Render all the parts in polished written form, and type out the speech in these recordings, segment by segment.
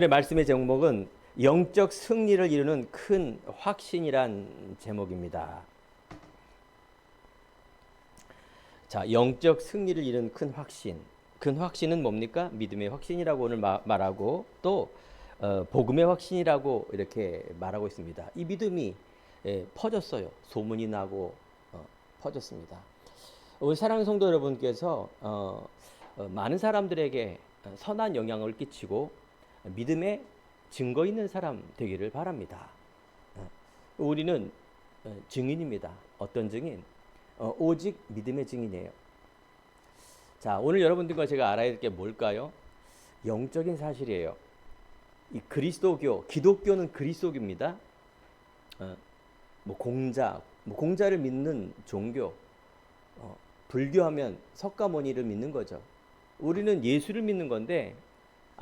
오늘의 말씀의 제목은 영적 승리를 이루는 큰 확신이란 제목입니다. 자, 영적 승리를 이루는 큰 확신. 큰 확신은 뭡니까? 믿음의 확신이라고 오늘 말하고 또 복음의 확신이라고 이렇게 말하고 있습니다. 이 믿음이 퍼졌어요. 소문이 나고 퍼졌습니다. 우리 사랑하는 성도 여러분께서 많은 사람들에게 선한 영향을 끼치고 믿음의 증거 있는 사람 되기를 바랍니다. 우리는 증인입니다. 어떤 증인? 오직 믿음의 증인이에요. 자, 오늘 여러분들과 제가 알아야 될 게 뭘까요? 영적인 사실이에요. 이 그리스도교, 기독교는 그리스도교입니다. 공자를 믿는 종교, 불교하면 석가모니를 믿는 거죠. 우리는 예수를 믿는 건데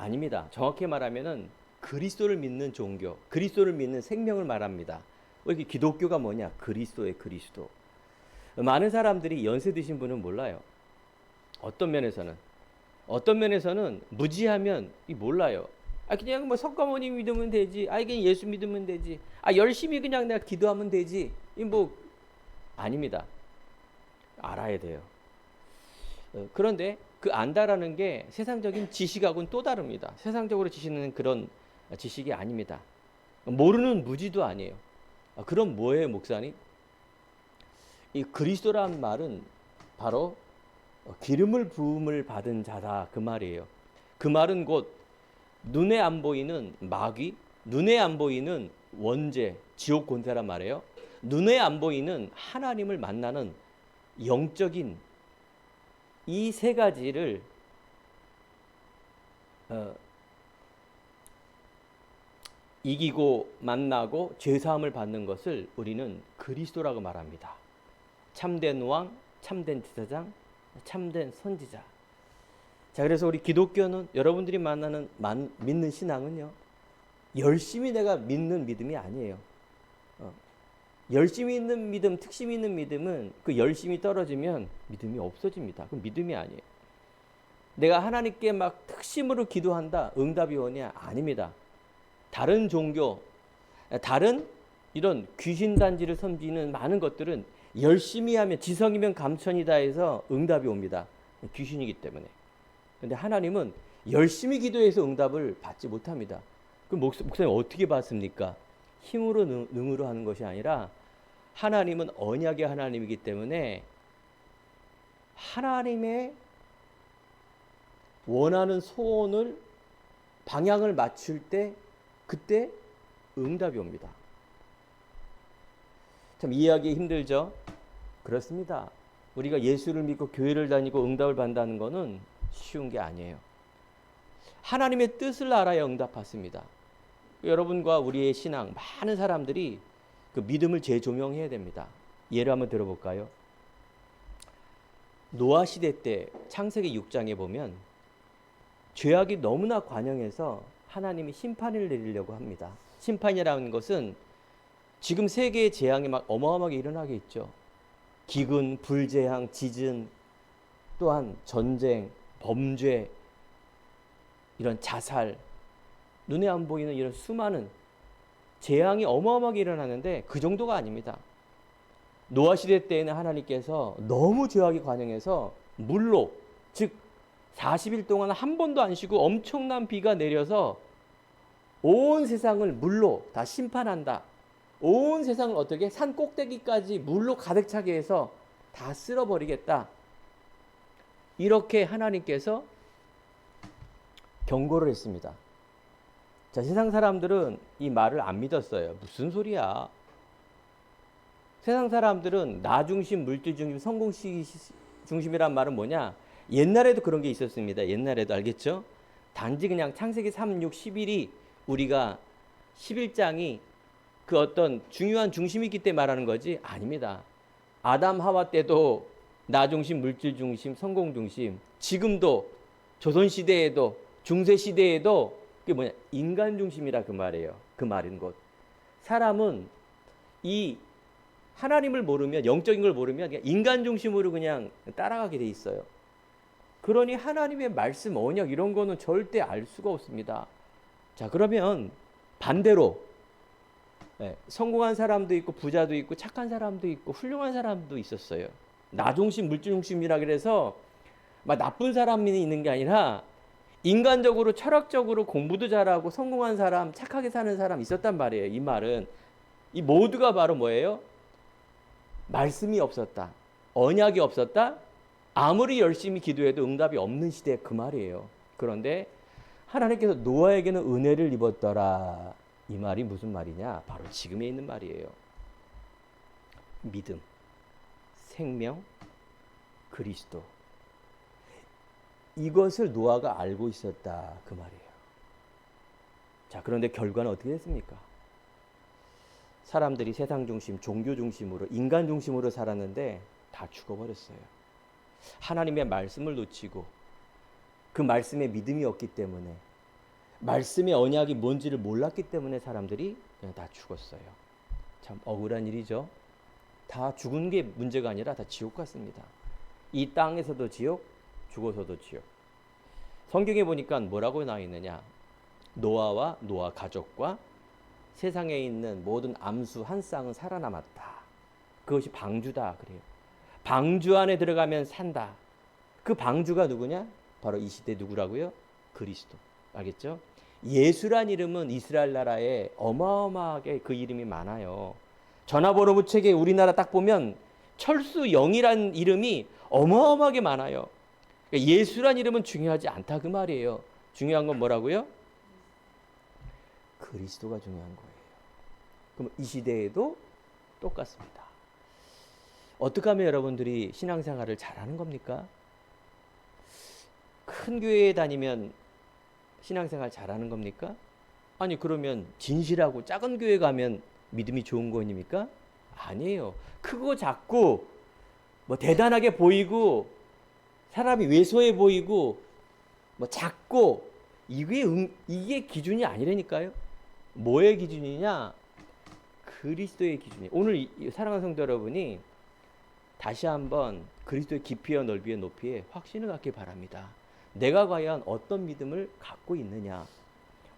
아닙니다. 정확히 말하면은 그리스도를 믿는 종교, 그리스도를 믿는 생명을 말합니다. 이게 기독교가 뭐냐? 그리스도의 그리스도. 많은 사람들이 연세 드신 분은 몰라요. 어떤 면에서는 무지하면 몰라요. 그냥 뭐 석가모니 믿으면 되지. 그냥 예수 믿으면 되지. 열심히 그냥 내가 기도하면 되지. 아닙니다. 알아야 돼요. 그런데 그 안다라는 게 세상적인 지식하고는 또 다릅니다. 세상적으로 지시는 그런 지식이 아닙니다. 모르는 무지도 아니에요. 그럼 뭐예요, 목사님? 이 그리스도란 말은 바로 기름을 부음을 받은 자다 그 말이에요. 그 말은 곧 눈에 안 보이는 마귀, 눈에 안 보이는 원죄, 지옥 권세란 말이에요. 눈에 안 보이는 하나님을 만나는 영적인 이 세 가지를 이기고 만나고 죄사함을 받는 것을 우리는 그리스도라고 말합니다. 참된 왕, 참된 제사장, 참된 선지자. 자, 그래서 우리 기독교는 여러분들이 믿는 신앙은요, 열심히 내가 믿는 믿음이 아니에요. 열심히 있는 믿음, 특심 있는 믿음은 그 열심이 떨어지면 믿음이 없어집니다. 그럼 믿음이 아니에요. 내가 하나님께 막 특심으로 기도한다, 응답이 오냐? 아닙니다. 다른 종교, 다른 이런 귀신단지를 섬기는 많은 것들은 열심히 하면 지성이면 감천이다 해서 응답이 옵니다. 귀신이기 때문에. 근데 하나님은 열심히 기도해서 응답을 받지 못합니다. 그럼 목사님 어떻게 받습니까? 힘으로 능으로 하는 것이 아니라 하나님은 언약의 하나님이기 때문에 하나님의 원하는 소원을 방향을 맞출 때 그때 응답이 옵니다. 참 이해하기 힘들죠? 그렇습니다. 우리가 예수를 믿고 교회를 다니고 응답을 받는다는 것은 쉬운 게 아니에요. 하나님의 뜻을 알아야 응답받습니다. 여러분과 우리의 신앙, 많은 사람들이 그 믿음을 재조명해야 됩니다. 예를 한번 들어볼까요? 노아 시대 때 창세기 6장에 보면 죄악이 너무나 관영해서 하나님이 심판을 내리려고 합니다. 심판이라는 것은 지금 세계의 재앙이 막 어마어마하게 일어나게 있죠. 기근, 불재앙, 지진, 또한 전쟁, 범죄, 이런 자살, 눈에 안 보이는 이런 수많은 재앙이 어마어마하게 일어나는데 그 정도가 아닙니다. 노아 시대 때에는 하나님께서 너무 죄악이 관영해서 물로, 즉 40일 동안 한 번도 안 쉬고 엄청난 비가 내려서 온 세상을 물로 다 심판한다. 온 세상을 어떻게 산 꼭대기까지 물로 가득 차게 해서 다 쓸어버리겠다. 이렇게 하나님께서 경고를 했습니다. 자, 세상 사람들은 이 말을 안 믿었어요. 무슨 소리야? 세상 사람들은 나 중심, 물질 중심, 성공 중심이란 말은 뭐냐? 옛날에도 그런 게 있었습니다. 옛날에도 알겠죠? 단지 그냥 창세기 3, 6, 11이 우리가 11장이 그 어떤 중요한 중심이 있기 때문에 말하는 거지 아닙니다. 아담 하와 때도 나 중심, 물질 중심, 성공 중심, 지금도 조선시대에도 중세시대에도 그게 뭐냐? 인간 중심이라 그 말이에요. 그 말인 것. 사람은 이 하나님을 모르면, 영적인 걸 모르면 그냥 인간 중심으로 그냥 따라가게 돼 있어요. 그러니 하나님의 말씀, 언약 이런 거는 절대 알 수가 없습니다. 자, 그러면 반대로 성공한 사람도 있고 부자도 있고 착한 사람도 있고 훌륭한 사람도 있었어요. 나 중심, 물질 중심이라 그래서 막 나쁜 사람이 있는 게 아니라 인간적으로 철학적으로 공부도 잘하고 성공한 사람, 착하게 사는 사람 있었단 말이에요. 이 말은 이 모두가 바로 뭐예요? 말씀이 없었다. 언약이 없었다. 아무리 열심히 기도해도 응답이 없는 시대 그 말이에요. 그런데 하나님께서 노아에게는 은혜를 입었더라. 이 말이 무슨 말이냐? 바로 지금에 있는 말이에요. 믿음, 생명, 그리스도. 이것을 노아가 알고 있었다. 그 말이에요. 자, 그런데 결과는 어떻게 됐습니까? 사람들이 세상 중심, 종교 중심으로, 인간 중심으로 살았는데 다 죽어버렸어요. 하나님의 말씀을 놓치고 그 말씀에 믿음이 없기 때문에, 말씀의 언약이 뭔지를 몰랐기 때문에 사람들이 그냥 다 죽었어요. 참 억울한 일이죠. 다 죽은 게 문제가 아니라 다 지옥 같습니다. 이 땅에서도 지옥, 죽어서도 지옥. 성경에 보니까 뭐라고 나와 있느냐? 노아와 노아 가족과 세상에 있는 모든 암수 한 쌍은 살아남았다. 그것이 방주다 그래요. 방주 안에 들어가면 산다. 그 방주가 누구냐? 바로 이 시대 누구라고요? 그리스도. 알겠죠? 예수란 이름은 이스라엘 나라에 어마어마하게 그 이름이 많아요. 전화번호 책에 우리나라 딱 보면 철수영이란 이름이 어마어마하게 많아요. 그러니까 예수란 이름은 중요하지 않다 그 말이에요. 중요한 건 뭐라고요? 그리스도가 중요한 거예요. 그럼 이 시대에도 똑같습니다. 어떻게 하면 여러분들이 신앙생활을 잘하는 겁니까? 큰 교회에 다니면 신앙생활 잘하는 겁니까? 아니 그러면 진실하고 작은 교회 가면 믿음이 좋은 거입니까? 아니에요. 크고 작고 뭐 대단하게 보이고 사람이 왜소해 보이고 뭐 작고 이게 기준이 아니라니까요. 뭐의 기준이냐? 그리스도의 기준이에요. 오늘 사랑하는 성도 여러분이 다시 한번 그리스도의 깊이와 넓이와 높이에 확신을 갖기 바랍니다. 내가 과연 어떤 믿음을 갖고 있느냐.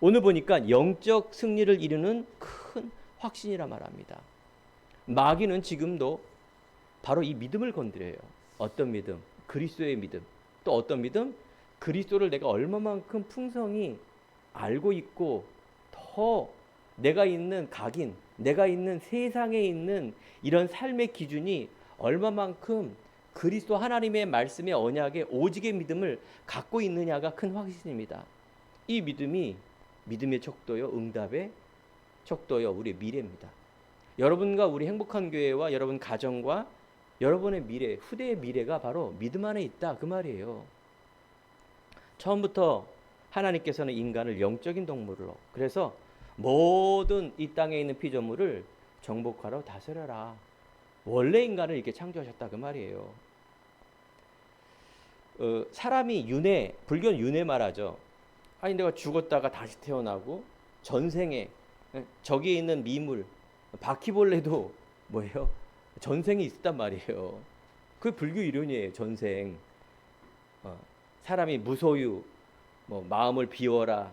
오늘 보니까 영적 승리를 이루는 큰 확신이라 말합니다. 마귀는 지금도 바로 이 믿음을 건드려요. 어떤 믿음? 그리스도의 믿음. 또 어떤 믿음? 그리스도를 내가 얼마만큼 풍성히 알고 있고 더 내가 있는 각인, 내가 있는 세상에 있는 이런 삶의 기준이 얼마만큼 그리스도 하나님의 말씀의 언약의 오직의 믿음을 갖고 있느냐가 큰 확신입니다. 이 믿음이 믿음의 척도요, 응답의 척도요, 우리의 미래입니다. 여러분과 우리 행복한 교회와 여러분 가정과 여러분의 미래, 후대의 미래가 바로 믿음 안에 있다 그 말이에요. 처음부터 하나님께서는 인간을 영적인 동물로, 그래서 모든 이 땅에 있는 피조물을 정복하러 다스려라. 원래 인간을 이렇게 창조하셨다 그 말이에요. 사람이 윤회, 불교는 윤회 말하죠. 아니 내가 죽었다가 다시 태어나고 전생에 저기에 있는 미물, 바퀴벌레도 뭐예요? 전생이 있었단 말이에요. 그게 불교 이론이에요. 전생. 사람이 무소유, 뭐 마음을 비워라,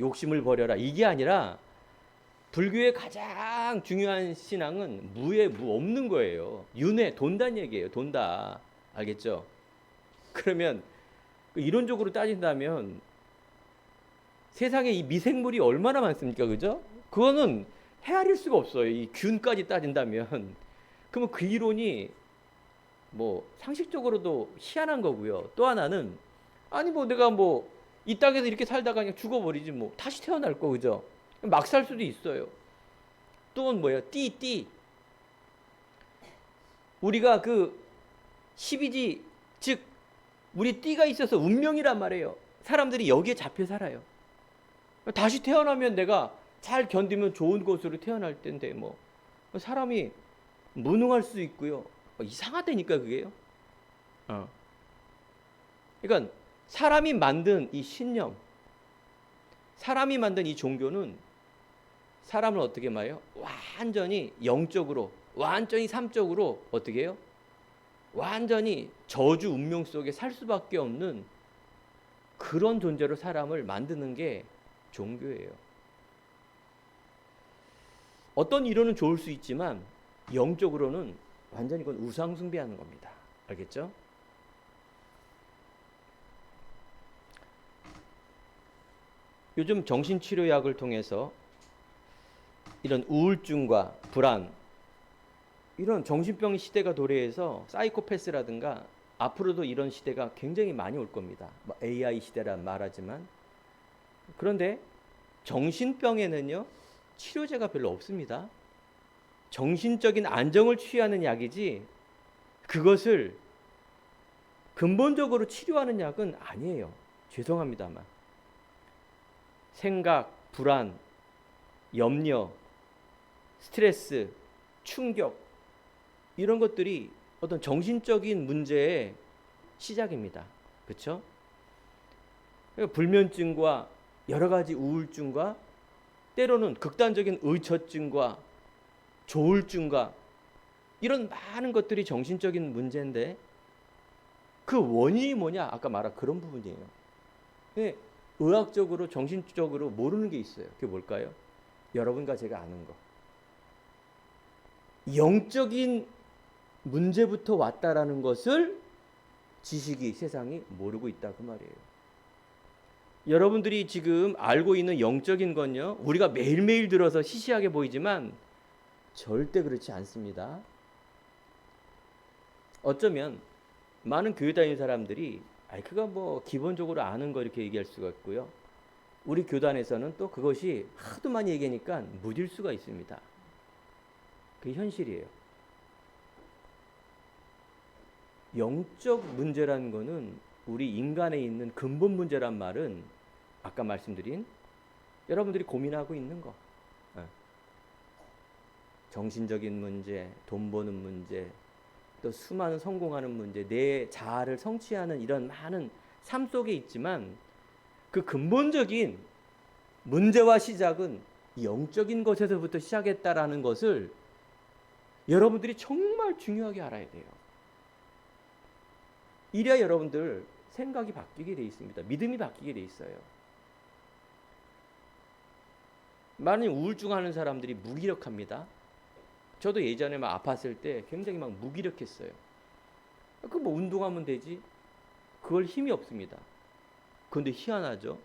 욕심을 버려라. 이게 아니라 불교의 가장 중요한 신앙은 무에 무 없는 거예요. 윤회, 돈다는 얘기예요. 돈다. 알겠죠? 그러면 이론적으로 따진다면 세상에 이 미생물이 얼마나 많습니까? 그죠? 그거는 헤아릴 수가 없어요. 이 균까지 따진다면. 그러면 그 이론이 뭐 상식적으로도 희한한 거고요. 또 하나는 아니 뭐 내가 뭐 이 땅에서 이렇게 살다가 그냥 죽어버리지 뭐 다시 태어날 거 그죠? 막 살 수도 있어요. 또 뭐예요? 띠. 우리가 그 12지 즉 우리 띠가 있어서 운명이란 말이에요. 사람들이 여기에 잡혀 살아요. 다시 태어나면 내가 잘 견디면 좋은 곳으로 태어날 텐데 뭐 사람이 무능할 수 있고요. 이상하다니까 그게요. 그러니까 사람이 만든 이 신념, 사람이 만든 이 종교는 사람을 어떻게 말해요? 완전히 영적으로, 완전히 삶적으로 어떻게 해요? 완전히 저주 운명 속에 살 수밖에 없는 그런 존재로 사람을 만드는 게 종교예요. 어떤 이론은 좋을 수 있지만 영적으로는 완전히 이건 우상 숭배하는 겁니다. 알겠죠? 요즘 정신치료약을 통해서 이런 우울증과 불안, 이런 정신병 시대가 도래해서 사이코패스라든가 앞으로도 이런 시대가 굉장히 많이 올 겁니다. AI 시대란 말하지만. 그런데 정신병에는요, 치료제가 별로 없습니다. 정신적인 안정을 취하는 약이지 그것을 근본적으로 치료하는 약은 아니에요. 죄송합니다만. 생각, 불안, 염려, 스트레스, 충격, 이런 것들이 어떤 정신적인 문제의 시작입니다. 그렇죠? 불면증과 여러 가지 우울증과 때로는 극단적인 의처증과 조울증과 이런 많은 것들이 정신적인 문제인데 그 원인이 뭐냐? 아까 말한 그런 부분이에요. 근데 의학적으로 정신적으로 모르는 게 있어요. 그게 뭘까요? 여러분과 제가 아는 거. 영적인 문제부터 왔다라는 것을 지식이 세상이 모르고 있다 그 말이에요. 여러분들이 지금 알고 있는 영적인 건요, 우리가 매일매일 들어서 시시하게 보이지만 절대 그렇지 않습니다. 어쩌면 많은 교회 다니는 사람들이 그가 뭐 기본적으로 아는 거 이렇게 얘기할 수가 있고요. 우리 교단에서는 또 그것이 하도 많이 얘기하니까 무딜 수가 있습니다. 그게 현실이에요. 영적 문제라는 거는 우리 인간에 있는 근본 문제란 말은 아까 말씀드린 여러분들이 고민하고 있는 거, 정신적인 문제, 돈 버는 문제, 또 수많은 성공하는 문제, 내 자아를 성취하는 이런 많은 삶 속에 있지만 그 근본적인 문제와 시작은 영적인 것에서부터 시작했다라는 것을 여러분들이 정말 중요하게 알아야 돼요. 이래야 여러분들 생각이 바뀌게 돼 있습니다. 믿음이 바뀌게 돼 있어요. 많은 우울증하는 사람들이 무기력합니다. 저도 예전에 막 아팠을 때 굉장히 막 무기력했어요. 그 뭐 운동하면 되지. 그걸 힘이 없습니다. 그런데 희한하죠.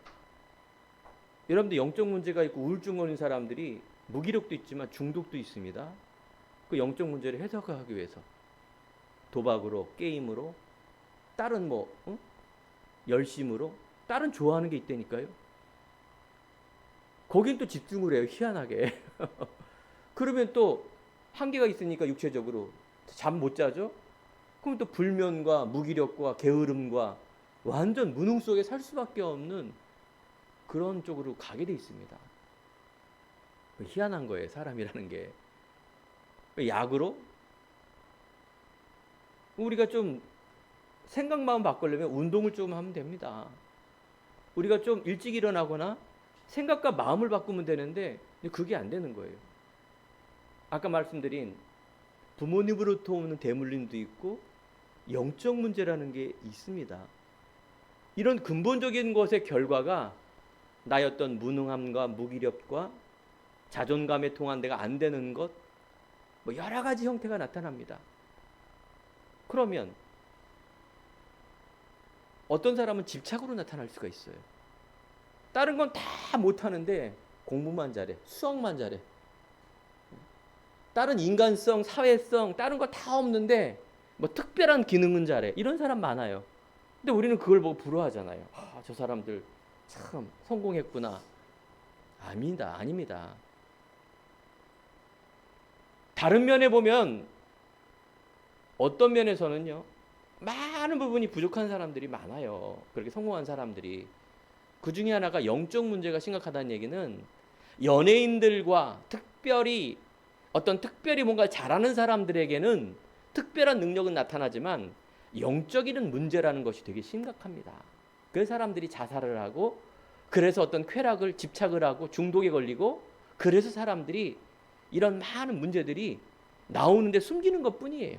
여러분들 영적 문제가 있고 우울증 걸린 사람들이 무기력도 있지만 중독도 있습니다. 그 영적 문제를 해소하기 위해서 도박으로, 게임으로, 다른 열심으로, 다른 좋아하는 게 있다니까요. 거긴 또 집중을 해요. 희한하게. 그러면 또 한계가 있으니까 육체적으로 잠 못 자죠. 그럼 또 불면과 무기력과 게으름과 완전 무능 속에 살 수밖에 없는 그런 쪽으로 가게 돼 있습니다. 희한한 거예요. 사람이라는 게. 약으로 우리가 좀 생각 마음 바꾸려면 운동을 좀 하면 됩니다. 우리가 좀 일찍 일어나거나 생각과 마음을 바꾸면 되는데 그게 안 되는 거예요. 아까 말씀드린 부모님으로부터 오는 대물림도 있고 영적 문제라는 게 있습니다. 이런 근본적인 것의 결과가 나의 어떤 무능함과 무기력과 자존감에 통한 내가 안 되는 것, 여러 가지 형태가 나타납니다. 그러면 어떤 사람은 집착으로 나타날 수가 있어요. 다른 건 다 못하는데 공부만 잘해, 수학만 잘해. 다른 인간성, 사회성, 다른 거 다 없는데 특별한 기능은 잘해. 이런 사람 많아요. 근데 우리는 그걸 보고 부러워하잖아요. 저 사람들 참 성공했구나. 아닙니다. 다른 면에 보면 어떤 면에서는요, 많은 부분이 부족한 사람들이 많아요. 그렇게 성공한 사람들이. 그 중에 하나가 영적 문제가 심각하다는 얘기는 연예인들과 특별히 뭔가 잘하는 사람들에게는 특별한 능력은 나타나지만 영적인 문제라는 것이 되게 심각합니다. 그 사람들이 자살을 하고 그래서 어떤 쾌락을 집착을 하고 중독에 걸리고 그래서 사람들이 이런 많은 문제들이 나오는데 숨기는 것뿐이에요.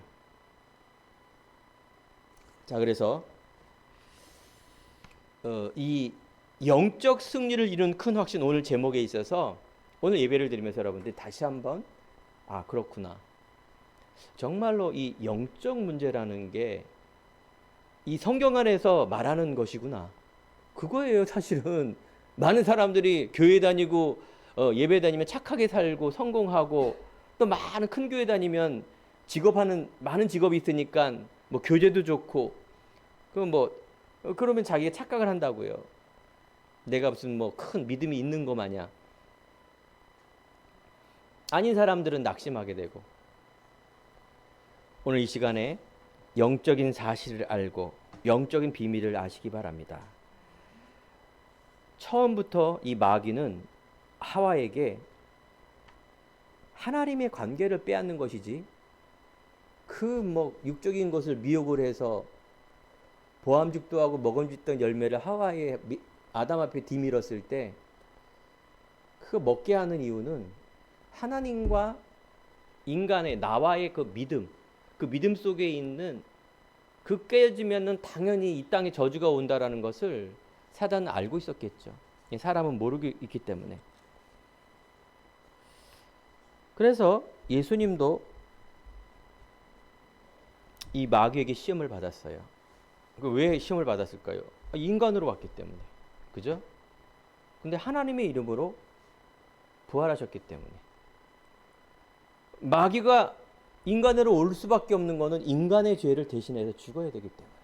자, 그래서 이 영적 승리를 이룬 큰 확신, 오늘 제목에 있어서 오늘 예배를 드리면서 여러분들이 다시 한번 그렇구나. 정말로 이 영적 문제라는 게 이 성경 안에서 말하는 것이구나. 그거예요. 사실은 많은 사람들이 교회 다니고 예배 다니면 착하게 살고 성공하고, 또 많은 큰 교회 다니면 직업하는 많은 직업이 있으니까 뭐 교제도 좋고, 그러면 자기가 착각을 한다고요. 내가 무슨 뭐 큰 믿음이 있는 거 마냥. 아닌 사람들은 낙심하게 되고. 오늘 이 시간에 영적인 사실을 알고 영적인 비밀을 아시기 바랍니다. 처음부터 이 마귀는 하와에게 하나님의 관계를 빼앗는 것이지, 육적인 것을 미혹을 해서 보암죽도 하고 먹음직던 열매를 아담 앞에 디밀었을 때 그거 먹게 하는 이유는 하나님과 인간의, 나와의 그 믿음 속에 있는, 그 깨지면은 당연히 이 땅에 저주가 온다라는 것을 사단은 알고 있었겠죠. 사람은 모르고 있기 때문에. 그래서 예수님도 이 마귀에게 시험을 받았어요. 왜 시험을 받았을까요? 인간으로 왔기 때문에. 그죠? 근데 하나님의 이름으로 부활하셨기 때문에. 마귀가 인간으로 올 수밖에 없는 것은 인간의 죄를 대신해서 죽어야 되기 때문에.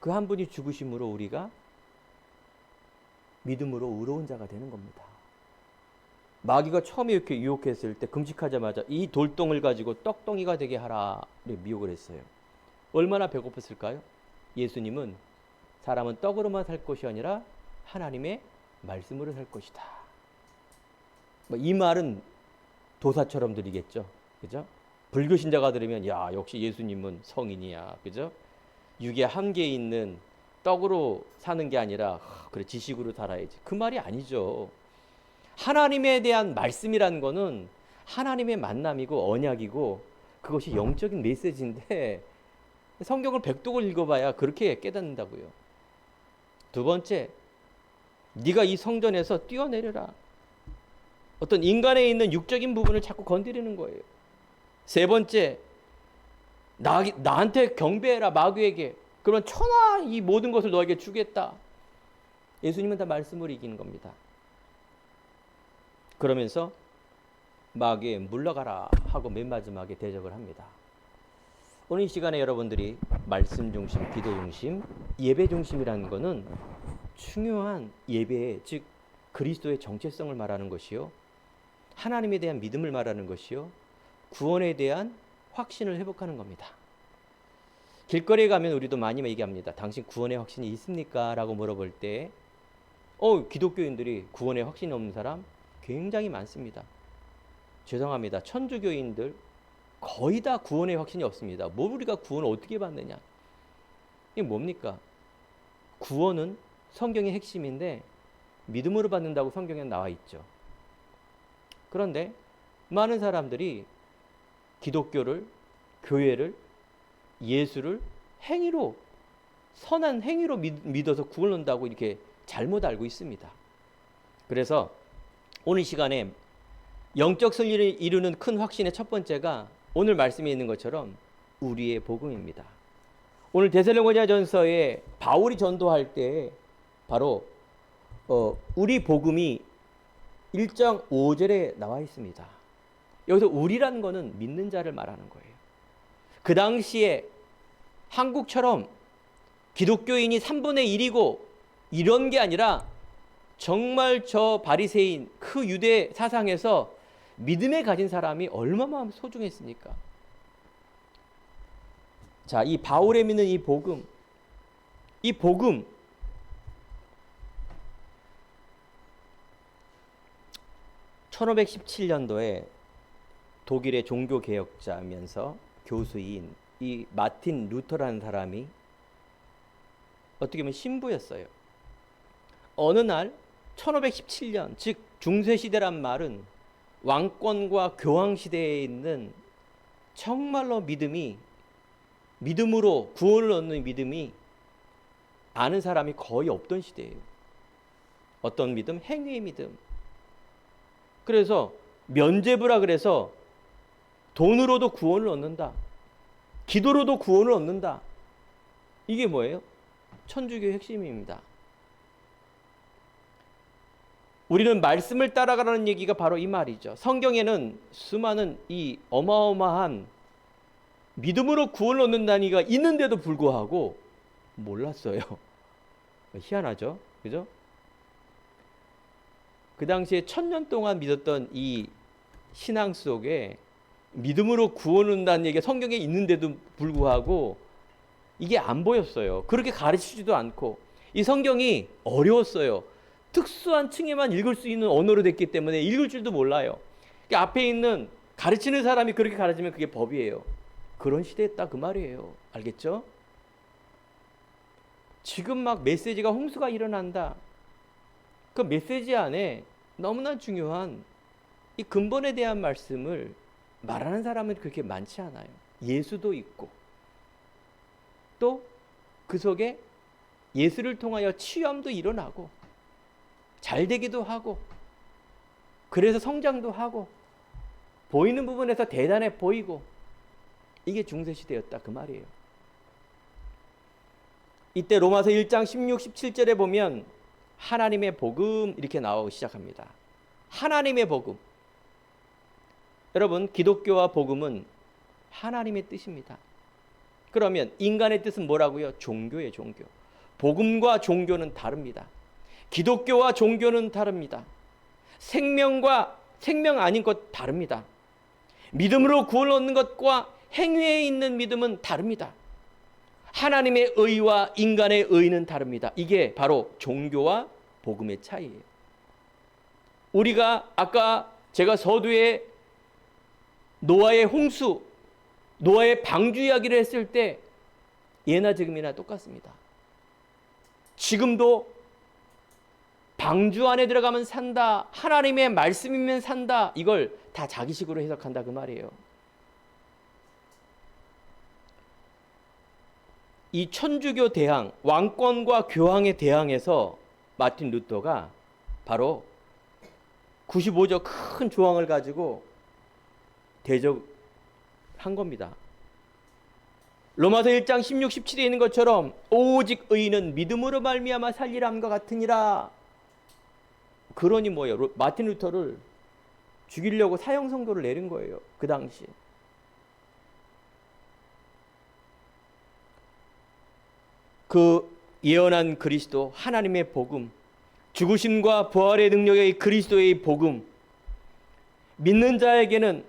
그 한 분이 죽으심으로 우리가 믿음으로 의로운 자가 되는 겁니다. 마귀가 처음에 이렇게 유혹했을 때 금식하자마자 이 돌덩을 가지고 떡덩이가 되게 하라 미혹을 했어요. 얼마나 배고팠을까요? 예수님은 사람은 떡으로만 살 것이 아니라 하나님의 말씀으로 살 것이다. 이 말은 도사처럼 들리겠죠. 그죠? 불교 신자가 들으면 야, 역시 예수님은 성인이야. 그죠? 육에 한계 있는 떡으로 사는 게 아니라 그래 지식으로 살아야지. 그 말이 아니죠. 하나님에 대한 말씀이라는 거는 하나님의 만남이고 언약이고, 그것이 영적인 메시지인데 성경을 백독을 읽어봐야 그렇게 깨닫는다고요. 두 번째, 네가 이 성전에서 뛰어내려라. 어떤 인간에 있는 육적인 부분을 자꾸 건드리는 거예요. 세 번째, 나한테 경배해라, 마귀에게. 그러면 천하 이 모든 것을 너에게 주겠다. 예수님은 다 말씀으로 이기는 겁니다. 그러면서 마귀에 물러가라 하고 맨 마지막에 대적을 합니다. 오늘 이 시간에 여러분들이 말씀 중심, 기도 중심, 예배 중심이라는 것은 중요한 예배의, 즉 그리스도의 정체성을 말하는 것이요, 하나님에 대한 믿음을 말하는 것이요, 구원에 대한 확신을 회복하는 겁니다. 길거리에 가면 우리도 많이 얘기합니다. 당신 구원의 확신이 있습니까? 라고 물어볼 때 기독교인들이 구원의 확신이 없는 사람 굉장히 많습니다. 죄송합니다. 천주교인들 거의 다 구원의 확신이 없습니다. 우리가 구원을 어떻게 받느냐? 이게 뭡니까? 구원은 성경의 핵심인데 믿음으로 받는다고 성경에 나와 있죠. 그런데 많은 사람들이 기독교를, 교회를, 예수를 행위로, 선한 행위로 믿어서 구원을 얻는다고 이렇게 잘못 알고 있습니다. 그래서 오늘 시간에 영적 승리를 이루는 큰 확신의 첫 번째가 오늘 말씀에 있는 것처럼 우리의 복음입니다. 오늘 데살로니가전서에 바울이 전도할 때 바로 우리 복음이 1장 5절에 나와 있습니다. 여기서 우리라는 것은 믿는 자를 말하는 거예요. 그 당시에 한국처럼 기독교인이 3분의 1이고 이런 게 아니라 정말 저 바리새인 그 유대 사상에서 믿음에 가진 사람이 얼마나 소중했습니까? 자, 이 바울의 믿는 이 복음 1517년도에 독일의 종교개혁자면서 교수인 이 마틴 루터라는 사람이 어떻게 보면 신부였어요. 어느 날 1517년, 즉 중세시대란 말은 왕권과 교황시대에 있는 정말로 믿음으로 구원을 얻는 믿음이 아는 사람이 거의 없던 시대예요. 어떤 믿음? 행위의 믿음. 그래서 면죄부라 그래서 돈으로도 구원을 얻는다. 기도로도 구원을 얻는다. 이게 뭐예요? 천주교의 핵심입니다. 우리는 말씀을 따라가라는 얘기가 바로 이 말이죠. 성경에는 수많은 이 어마어마한 믿음으로 구원을 얻는다는 얘기가 있는데도 불구하고 몰랐어요. 희한하죠? 그죠? 그 당시에 1000년 동안 믿었던 이 신앙 속에 믿음으로 구원을 얻는다는 얘기가 성경에 있는데도 불구하고 이게 안 보였어요. 그렇게 가르치지도 않고 이 성경이 어려웠어요. 특수한 층에만 읽을 수 있는 언어로 됐기 때문에 읽을 줄도 몰라요. 그러니까 앞에 있는 가르치는 사람이 그렇게 가르치면 그게 법이에요. 그런 시대였다 그 말이에요. 알겠죠? 지금 막 메시지가 홍수가 일어난다. 그 메시지 안에 너무나 중요한 이 근본에 대한 말씀을 말하는 사람은 그렇게 많지 않아요. 예수도 있고 또 그 속에 예수를 통하여 치유함도 일어나고 잘 되기도 하고 그래서 성장도 하고 보이는 부분에서 대단해 보이고 이게 중세시대였다 그 말이에요. 이때 로마서 1장 16, 17절에 보면 하나님의 복음 이렇게 나오기 시작합니다. 하나님의 복음. 여러분 기독교와 복음은 하나님의 뜻입니다. 그러면 인간의 뜻은 뭐라고요? 종교예요, 종교. 복음과 종교는 다릅니다. 기독교와 종교는 다릅니다. 생명과 생명 아닌 것 다릅니다. 믿음으로 구원을 얻는 것과 행위에 있는 믿음은 다릅니다. 하나님의 의와 인간의 의는 다릅니다. 이게 바로 종교와 복음의 차이예요. 우리가 아까 제가 서두에 노아의 홍수, 노아의 방주 이야기를 했을 때 예나 지금이나 똑같습니다. 지금도 방주 안에 들어가면 산다, 하나님의 말씀이면 산다, 이걸 다 자기식으로 해석한다 그 말이에요. 이 천주교 대항, 왕권과 교황의 대항에서 마틴 루터가 바로 95조 큰 조항을 가지고 대적한 겁니다. 로마서 1장 16, 17에 있는 것처럼 오직 의인은 믿음으로 말미암아 살리람과 같으니라. 그러니 뭐예요? 마틴 루터를 죽이려고 사형 선고를 내린 거예요. 그 당시. 그 예언한 그리스도, 하나님의 복음, 죽으심과 부활의 능력의 그리스도의 복음, 믿는 자에게는,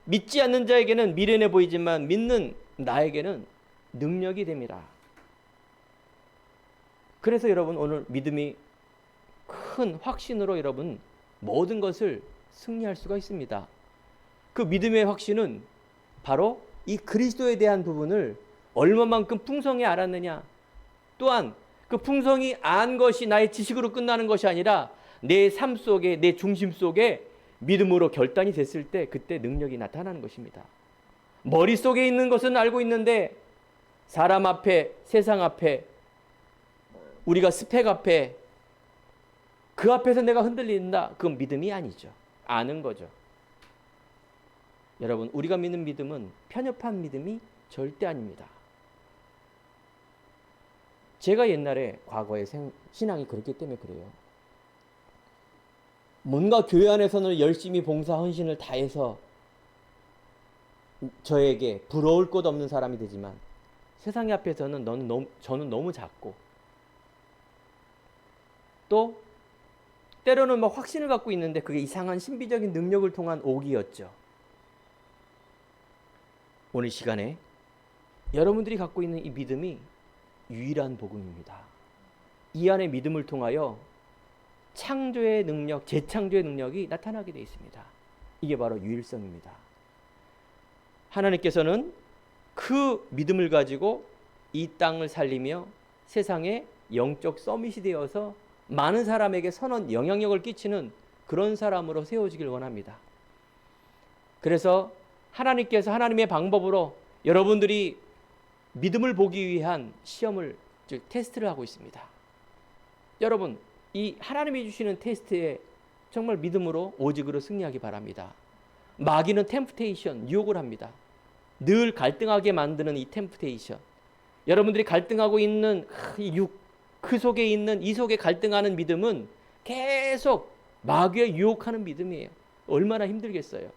믿지 않는 자에게는 미련해 보이지만 믿는 나에게는 능력이 됩니다. 그래서 여러분 오늘 믿음이 큰 확신으로 여러분 모든 것을 승리할 수가 있습니다. 그 믿음의 확신은 바로 이 그리스도에 대한 부분을 얼마만큼 풍성히 알았느냐. 또한 그 풍성히 안 것이 나의 지식으로 끝나는 것이 아니라 내 삶 속에, 내 중심 속에 믿음으로 결단이 됐을 때 그때 능력이 나타나는 것입니다. 머릿속에 있는 것은 알고 있는데 사람 앞에, 세상 앞에, 우리가 스펙 앞에, 그 앞에서 내가 흔들린다. 그건 믿음이 아니죠. 아는 거죠. 여러분, 우리가 믿는 믿음은 편협한 믿음이 절대 아닙니다. 제가 옛날에 과거의 신앙이 그렇기 때문에 그래요. 뭔가 교회 안에서는 열심히 봉사 헌신을 다해서 저에게 부러울 것 없는 사람이 되지만 세상 앞에서는 저는 너무 작고 또 때로는 막 확신을 갖고 있는데 그게 이상한 신비적인 능력을 통한 오기였죠. 오늘 시간에 여러분들이 갖고 있는 이 믿음이 유일한 복음입니다. 이 안에 믿음을 통하여 창조의 능력, 재창조의 능력이 나타나게 되어 있습니다. 이게 바로 유일성입니다. 하나님께서는 그 믿음을 가지고 이 땅을 살리며 세상에 영적 서밋이 되어서 많은 사람에게 선한 영향력을 끼치는 그런 사람으로 세워지길 원합니다. 그래서 하나님께서 하나님의 방법으로 여러분들이 믿음을 보기 위한 시험을, 즉 테스트를 하고 있습니다. 여러분, 이 하나님이 주시는 테스트에 정말 믿음으로 오직으로 승리하기 바랍니다. 마귀는 템프테이션, 유혹을 합니다. 늘 갈등하게 만드는 이 템프테이션. 여러분들이 갈등하고 있는 그 속에 있는 이 속에 갈등하는 믿음은 계속 마귀에 유혹하는 믿음이에요. 얼마나 힘들겠어요.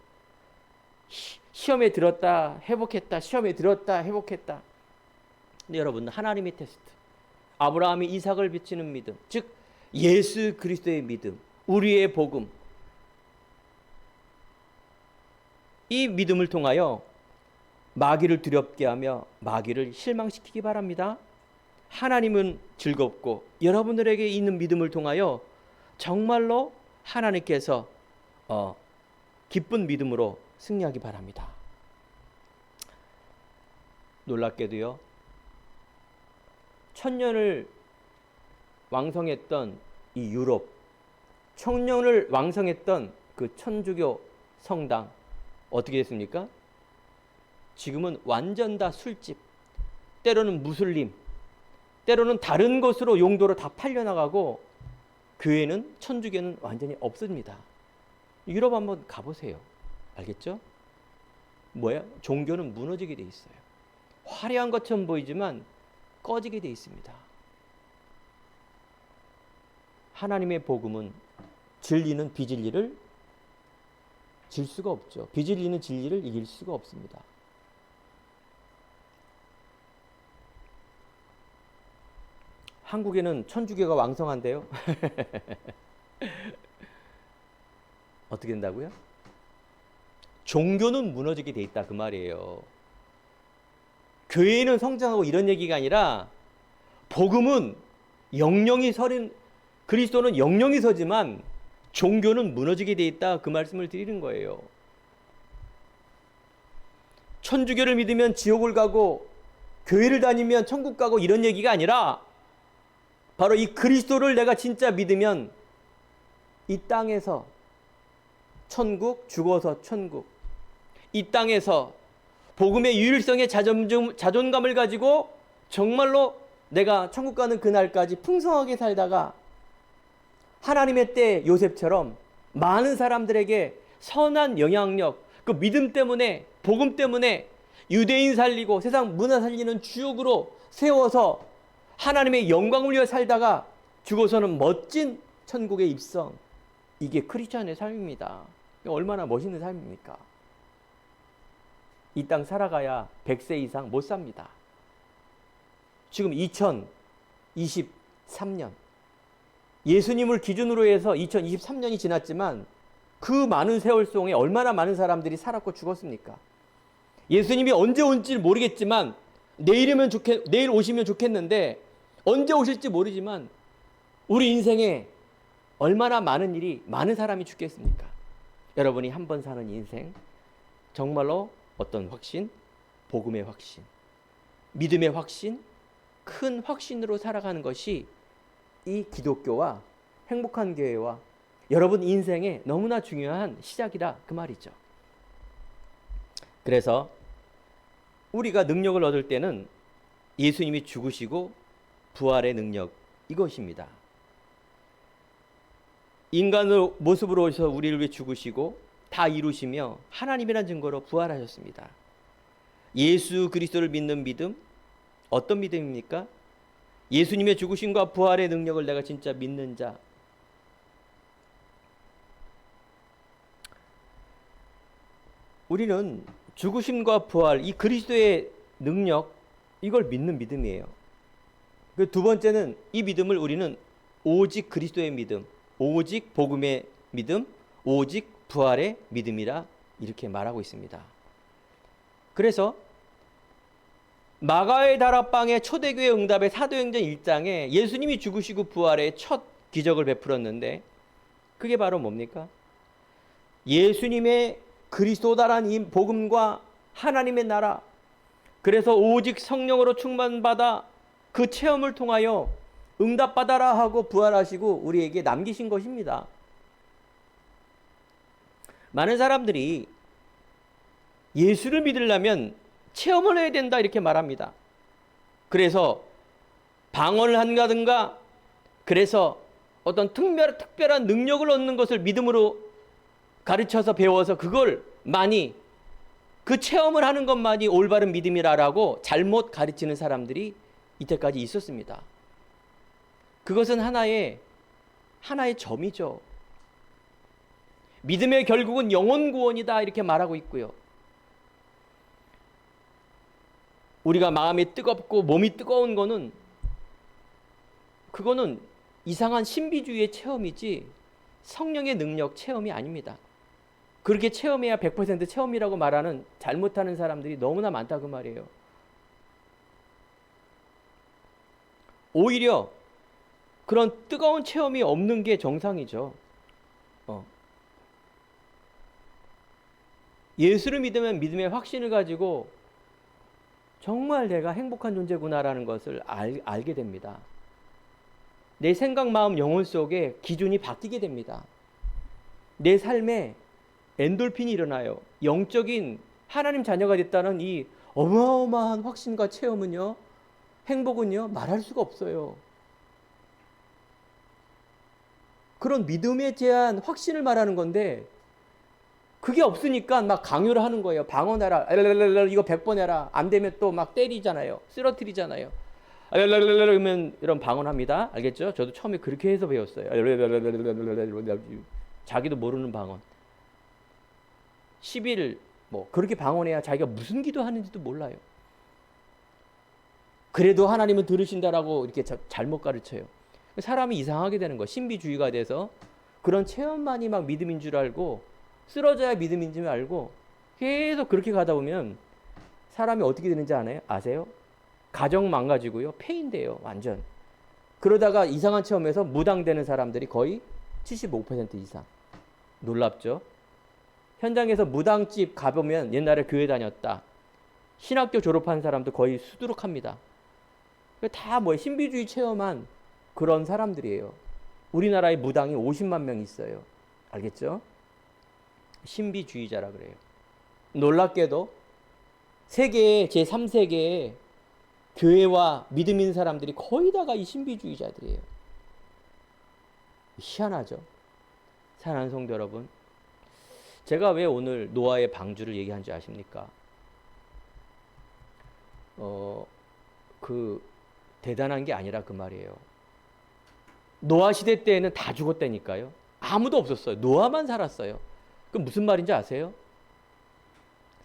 시험에 들었다 회복했다, 시험에 들었다 회복했다. 근데 여러분, 하나님의 테스트, 아브라함이 이삭을 비치는 믿음, 즉 예수 그리스도의 믿음, 우리의 복음, 이 믿음을 통하여 마귀를 두렵게 하며 마귀를 실망시키기 바랍니다. 하나님은 즐겁고 여러분들에게 있는 믿음을 통하여 정말로 하나님께서 기쁜 믿음으로 승리하기 바랍니다. 놀랍게도요, 천년을 왕성했던 이 유럽, 천년을 왕성했던 그 천주교 성당 어떻게 됐습니까? 지금은 완전 다 술집, 때로는 무슬림, 때로는 다른 것으로 용도로 다 팔려나가고 교회는, 천주교는 완전히 없습니다. 유럽 한번 가보세요. 알겠죠? 뭐야? 종교는 무너지게 돼 있어요. 화려한 것처럼 보이지만 꺼지게 돼 있습니다. 하나님의 복음은 진리는 비진리를 질 수가 없죠. 비진리는 진리를 이길 수가 없습니다. 한국에는 천주교가 왕성한데요. 어떻게 된다고요? 종교는 무너지게 돼 있다 그 말이에요. 교회는 성장하고 이런 얘기가 아니라 복음은 영영이 서린, 그리스도는 영영이 서지만 종교는 무너지게 돼 있다 그 말씀을 드리는 거예요. 천주교를 믿으면 지옥을 가고 교회를 다니면 천국 가고 이런 얘기가 아니라 바로 이 그리스도를 내가 진짜 믿으면 이 땅에서 천국, 죽어서 천국, 이 땅에서 복음의 유일성의 자존감을 가지고 정말로 내가 천국 가는 그날까지 풍성하게 살다가 하나님의 때 요셉처럼 많은 사람들에게 선한 영향력, 그 믿음 때문에, 복음 때문에 유대인 살리고 세상 문화 살리는 주역으로 세워서 하나님의 영광을 위해 살다가 죽어서는 멋진 천국의 입성. 이게 크리스천의 삶입니다. 얼마나 멋있는 삶입니까? 이 땅 살아가야 100세 이상 못 삽니다. 지금 2023년, 예수님을 기준으로 해서 2023년이 지났지만 그 많은 세월 동에 얼마나 많은 사람들이 살았고 죽었습니까? 예수님이 언제 올지 모르겠지만 내일 오시면 좋겠는데 언제 오실지 모르지만 우리 인생에 얼마나 많은 일이, 많은 사람이 죽겠습니까? 여러분이 한 번 사는 인생, 정말로 어떤 확신? 복음의 확신, 믿음의 확신, 큰 확신으로 살아가는 것이 이 기독교와 행복한 교회와 여러분 인생에 너무나 중요한 시작이다 그 말이죠. 그래서 우리가 능력을 얻을 때는 예수님이 죽으시고 부활의 능력, 이것입니다. 인간의 모습으로 오셔서 우리를 위해 죽으시고 다 이루시며 하나님이란 증거로 부활하셨습니다. 예수 그리스도를 믿는 믿음, 어떤 믿음입니까? 예수님의 죽으심과 부활의 능력을 내가 진짜 믿는 자. 우리는 죽으심과 부활, 이 그리스도의 능력, 이걸 믿는 믿음이에요. 그 두 번째는 이 믿음을 우리는 오직 그리스도의 믿음, 오직 복음의 믿음, 오직 부활의 믿음이라 이렇게 말하고 있습니다. 그래서 마가의 다락방의 초대교회 응답의 사도행전 1장에 예수님이 죽으시고 부활의 첫 기적을 베풀었는데 그게 바로 뭡니까? 예수님의 그리스도다라는 이 복음과 하나님의 나라, 그래서 오직 성령으로 충만받아 그 체험을 통하여 응답받아라 하고 부활하시고 우리에게 남기신 것입니다. 많은 사람들이 예수를 믿으려면 체험을 해야 된다 이렇게 말합니다. 그래서 방언을 한다든가, 그래서 어떤 특별한 능력을 얻는 것을 믿음으로 가르쳐서 배워서 그걸 많이 그 체험을 하는 것만이 올바른 믿음이라고 잘못 가르치는 사람들이 이때까지 있었습니다. 그것은 하나의 점이죠. 믿음의 결국은 영혼 구원이다 이렇게 말하고 있고요. 우리가 마음이 뜨겁고 몸이 뜨거운 거는 그거는 이상한 신비주의의 체험이지 성령의 능력 체험이 아닙니다. 그렇게 체험해야 100% 체험이라고 말하는 잘못하는 사람들이 너무나 많다 그 말이에요. 오히려 그런 뜨거운 체험이 없는 게 정상이죠. 예수를 믿으면 믿음의 확신을 가지고 정말 내가 행복한 존재구나라는 것을 알게 됩니다. 내 생각, 마음, 영혼 속에 기준이 바뀌게 됩니다. 내 삶에 엔돌핀이 일어나요. 영적인 하나님 자녀가 됐다는 이 어마어마한 확신과 체험은요, 행복은요, 말할 수가 없어요. 그런 믿음에 대한 확신을 말하는 건데 그게 없으니까 막 강요를 하는 거예요. 방언해라. 이거 100번 해라. 안 되면 또 막 때리잖아요. 쓰러뜨리잖아요. 그러면 이런 방언합니다. 알겠죠? 저도 처음에 그렇게 해서 배웠어요. 자기도 모르는 방언. 10일 뭐 그렇게 방언해야 자기가 무슨 기도하는지도 몰라요. 그래도 하나님은 들으신다라고 이렇게 잘못 가르쳐요. 사람이 이상하게 되는 거예요. 신비주의가 돼서 그런 체험만이 막 믿음인 줄 알고 쓰러져야 믿음인 줄 알고 계속 그렇게 가다 보면 사람이 어떻게 되는지 아세요? 가정 망가지고요. 폐인돼요. 완전. 그러다가 이상한 체험에서 무당되는 사람들이 거의 75% 이상. 놀랍죠? 현장에서 무당집 가보면 옛날에 교회 다녔다. 신학교 졸업한 사람도 거의 수두룩합니다. 다 신비주의 체험한 그런 사람들이에요. 우리나라에 무당이 50만 명 있어요. 알겠죠? 신비주의자라 그래요. 놀랍게도 세계의 제3세계의 교회와 믿음 있는 사람들이 거의 다가 이 신비주의자들이에요. 희한하죠? 사랑하는 성도 여러분, 제가 왜 오늘 노아의 방주를 얘기한지 아십니까? 대단한 게 아니라 그 말이에요. 노아 시대 때에는 다 죽었다니까요. 아무도 없었어요. 노아만 살았어요. 그럼 무슨 말인지 아세요?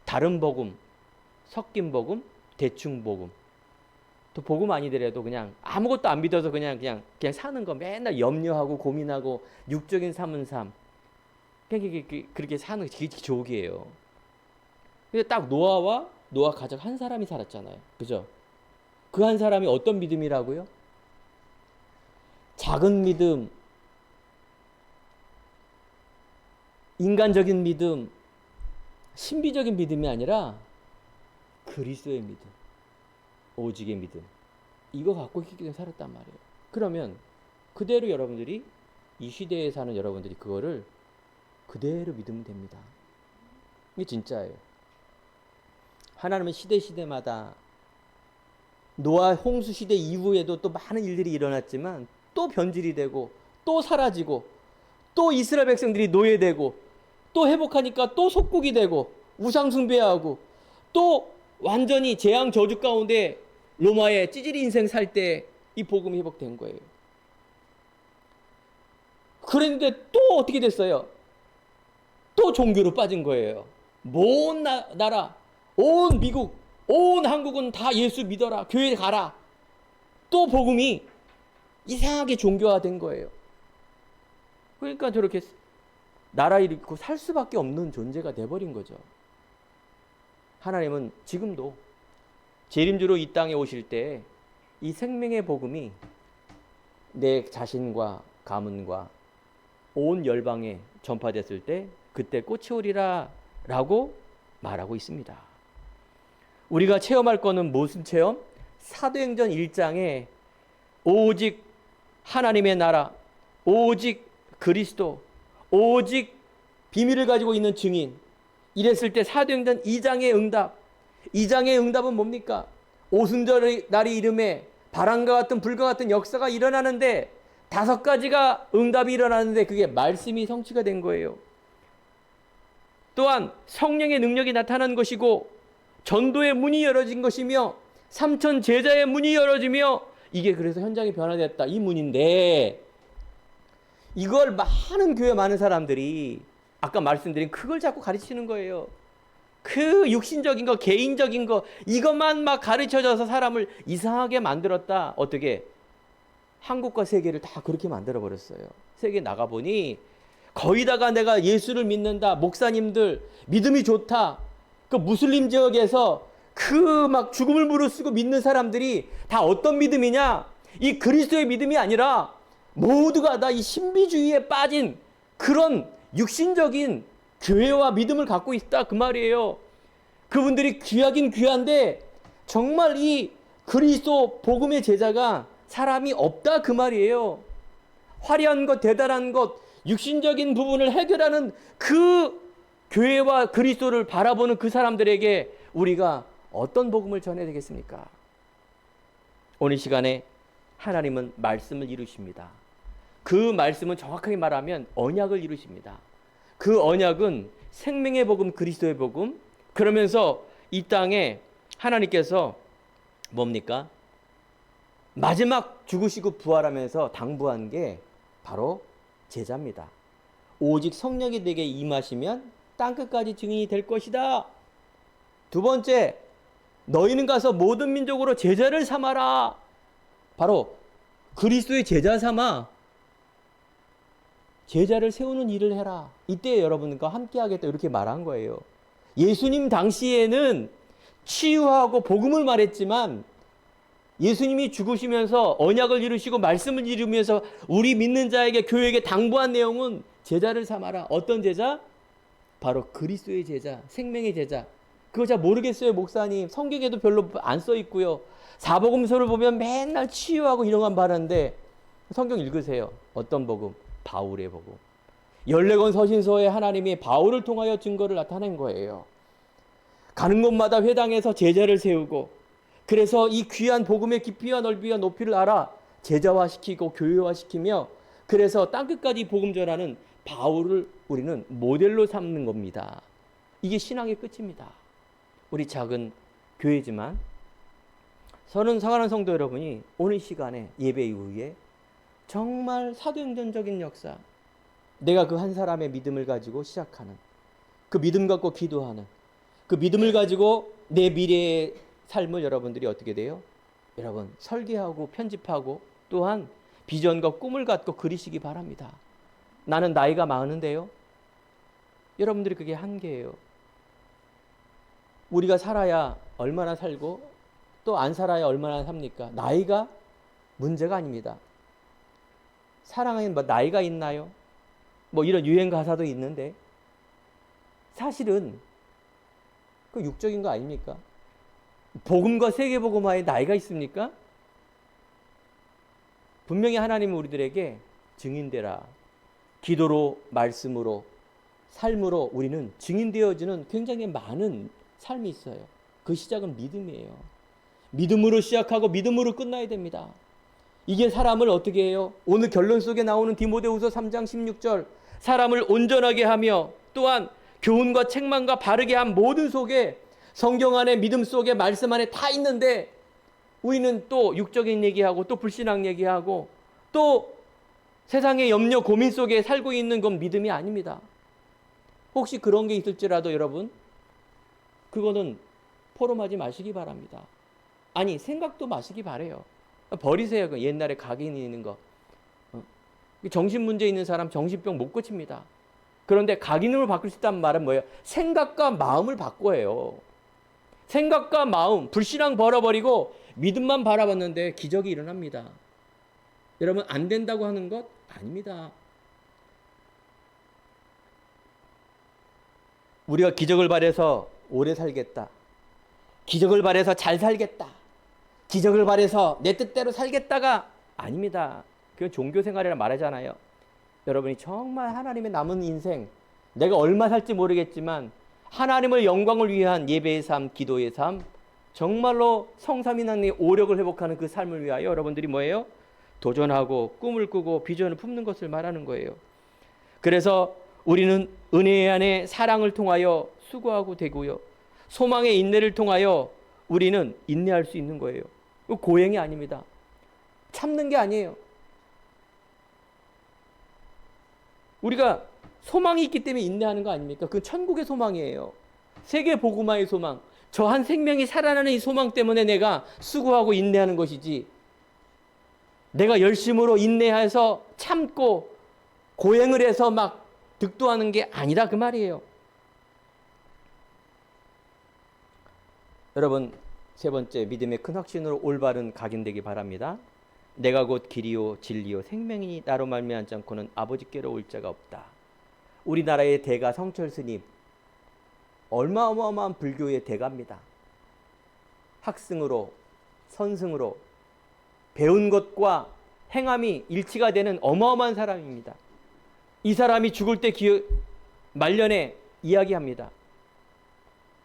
다른 복음, 섞인 복음, 대충 복음. 또 복음 아니더라도 그냥 아무것도 안 믿어서 그냥 사는 거 맨날 염려하고 고민하고 육적인 삶은 삶. 그렇게 사는 게 기적이에요. 근데 딱 노아 가족 한 사람이 살았잖아요. 그죠? 그 한 사람이 어떤 믿음이라고요? 작은 믿음, 인간적인 믿음, 신비적인 믿음이 아니라 그리스도의 믿음, 오직의 믿음. 이거 갖고 기껏 살았단 말이에요. 그러면 그대로 여러분들이 이 시대에 사는 여러분들이 그거를 그대로 믿으면 됩니다. 이게 진짜예요. 하나님은 시대마다 노아 홍수 시대 이후에도 또 많은 일들이 일어났지만 또 변질이 되고 또 사라지고 또 이스라엘 백성들이 노예되고 또 회복하니까 또 속국이 되고 우상 숭배하고 또 완전히 재앙 저주 가운데 로마의 찌질이 인생 살 때 이 복음이 회복된 거예요. 그런데 또 어떻게 됐어요? 또 종교로 빠진 거예요. 온 나라, 온 미국, 온 한국은 다 예수 믿어라. 교회 가라. 또 복음이 이상하게 종교화된 거예요. 그러니까 저렇게 나라 일으키고 살 수밖에 없는 존재가 돼버린 거죠. 하나님은 지금도 재림주로 이 땅에 오실 때 이 생명의 복음이 내 자신과 가문과 온 열방에 전파됐을 때 그때 꽃이 오리라 라고 말하고 있습니다. 우리가 체험할 거는 무슨 체험? 사도행전 1장에 오직 하나님의 나라, 오직 그리스도, 오직 비밀을 가지고 있는 증인. 이랬을 때 사도행전 2장의 응답. 2장의 응답은 뭡니까? 오순절 날이 이름에 바람과 같은 불과 같은 역사가 일어나는데 5가지가 응답이 일어나는데 그게 말씀이 성취가 된 거예요. 또한 성령의 능력이 나타난 것이고 전도의 문이 열어진 것이며 3천 제자의 문이 열어지며 이게 그래서 현장이 변화됐다. 이 문인데 이걸 많은 교회 많은 사람들이 아까 말씀드린 그걸 자꾸 가르치는 거예요. 그 육신적인 거, 개인적인 거 이것만 막 가르쳐져서 사람을 이상하게 만들었다. 어떻게? 한국과 세계를 다 그렇게 만들어 버렸어요. 세계 나가보니 거의다가 내가 예수를 믿는다. 목사님들 믿음이 좋다. 그 무슬림 지역에서 그 막 죽음을 무릅쓰고 믿는 사람들이 다 어떤 믿음이냐? 이 그리스도의 믿음이 아니라 모두가 다 이 신비주의에 빠진 그런 육신적인 교회와 믿음을 갖고 있다 그 말이에요. 그분들이 귀하긴 귀한데 정말 이 그리스도 복음의 제자가 사람이 없다 그 말이에요. 화려한 것, 대단한 것, 육신적인 부분을 해결하는 그 교회와 그리스도를 바라보는 그 사람들에게 우리가 어떤 복음을 전해야 되겠습니까? 오늘 시간에 하나님은 말씀을 이루십니다. 그 말씀은 정확하게 말하면 언약을 이루십니다. 그 언약은 생명의 복음, 그리스도의 복음. 그러면서 이 땅에 하나님께서 뭡니까? 마지막 죽으시고 부활하면서 당부한 게 바로 제자입니다. 오직 성령이 내게 임하시면 땅끝까지 증인이 될 것이다. 두 번째, 너희는 가서 모든 민족으로 제자를 삼아라. 바로 그리스도의 제자 삼아 제자를 세우는 일을 해라. 이때 여러분과 함께 하겠다 이렇게 말한 거예요. 예수님 당시에는 치유하고 복음을 말했지만 예수님이 죽으시면서 언약을 이루시고 말씀을 이루면서 우리 믿는 자에게 교회에게 당부한 내용은 제자를 삼아라. 어떤 제자? 바로 그리스도의 제자, 생명의 제자. 그거 잘 모르겠어요, 목사님. 성경에도 별로 안 써 있고요. 사복음서를 보면 맨날 치유하고 이런 건 말하는데 성경 읽으세요. 어떤 복음? 바울의 복음. 14권 서신서에 하나님이 바울을 통하여 증거를 나타낸 거예요. 가는 곳마다 회당에서 제자를 세우고 그래서 이 귀한 복음의 깊이와 넓이와 높이를 알아 제자화시키고 교회화시키며 그래서 땅끝까지 복음 전하는 바울을 우리는 모델로 삼는 겁니다. 이게 신앙의 끝입니다. 우리 작은 교회지만 저는 사랑하는 성도 여러분이 오늘 시간에 예배 이후에 정말 사도행전적인 역사, 내가 그 한 사람의 믿음을 가지고 시작하는 그 믿음 갖고 기도하는 그 믿음을 가지고 내 미래의 삶을 여러분들이 어떻게 돼요? 여러분 설계하고 편집하고 또한 비전과 꿈을 갖고 그리시기 바랍니다. 나는 나이가 많은데요. 여러분들이 그게 한계예요. 우리가 살아야 얼마나 살고 또 안 살아야 얼마나 삽니까? 나이가 문제가 아닙니다. 사랑에는 뭐 나이가 있나요? 뭐 이런 유행 가사도 있는데 사실은 그 육적인 거 아닙니까? 복음과 세계복음화에 나이가 있습니까? 분명히 하나님은 우리들에게 증인되라. 기도로, 말씀으로, 삶으로 우리는 증인되어지는 굉장히 많은 삶이 있어요. 그 시작은 믿음이에요. 믿음으로 시작하고 믿음으로 끝나야 됩니다. 이게 사람을 어떻게 해요? 오늘 결론 속에 나오는 디모데후서 3장 16절 사람을 온전하게 하며 또한 교훈과 책망과 바르게 한 모든 속에 성경 안에 믿음 속에 말씀 안에 다 있는데 우리는 또 육적인 얘기하고 또 불신앙 얘기하고 또 세상의 염려 고민 속에 살고 있는 건 믿음이 아닙니다. 혹시 그런 게 있을지라도 여러분 그거는 포럼하지 마시기 바랍니다. 아니 생각도 마시기 바래요. 버리세요. 그 옛날에 각인이 있는 거. 정신 문제 있는 사람 정신병 못 고칩니다. 그런데 각인으로 바꿀 수 있다는 말은 뭐예요? 생각과 마음을 바꿔요. 생각과 마음, 불신앙 버려버리고 믿음만 바라봤는데 기적이 일어납니다. 여러분 안 된다고 하는 것 아닙니다. 우리가 기적을 바라서 오래 살겠다. 기적을 바라서 잘 살겠다. 기적을 바라서 내 뜻대로 살겠다가 아닙니다. 그건 종교생활이라 말하잖아요. 여러분이 정말 하나님의 남은 인생 내가 얼마 살지 모르겠지만 하나님의 영광을 위한 예배의 삶, 기도의 삶 정말로 성삼위 하나님의 오력을 회복하는 그 삶을 위하여 여러분들이 뭐예요? 도전하고 꿈을 꾸고 비전을 품는 것을 말하는 거예요. 그래서 우리는 은혜 안에 사랑을 통하여 수고하고 되고요. 소망의 인내를 통하여 우리는 인내할 수 있는 거예요. 고행이 아닙니다. 참는 게 아니에요. 우리가 소망이 있기 때문에 인내하는 거 아닙니까? 그건 천국의 소망이에요. 세계 복음화의 소망. 저 한 생명이 살아나는 이 소망 때문에 내가 수고하고 인내하는 것이지, 내가 열심으로 인내해서 참고 고행을 해서 막 득도하는 게 아니라 그 말이에요. 여러분, 세 번째, 믿음의 큰 확신으로 올바른 각인되기 바랍니다. 내가 곧 길이요 진리요 생명이니 나로 말미암지 않고는 아버지께로 올 자가 없다. 우리나라의 대가 성철 스님, 어마어마한 불교의 대가입니다. 학승으로, 선승으로 배운 것과 행함이 일치가 되는 어마어마한 사람입니다. 이 사람이 죽을 때 말년에 이야기합니다.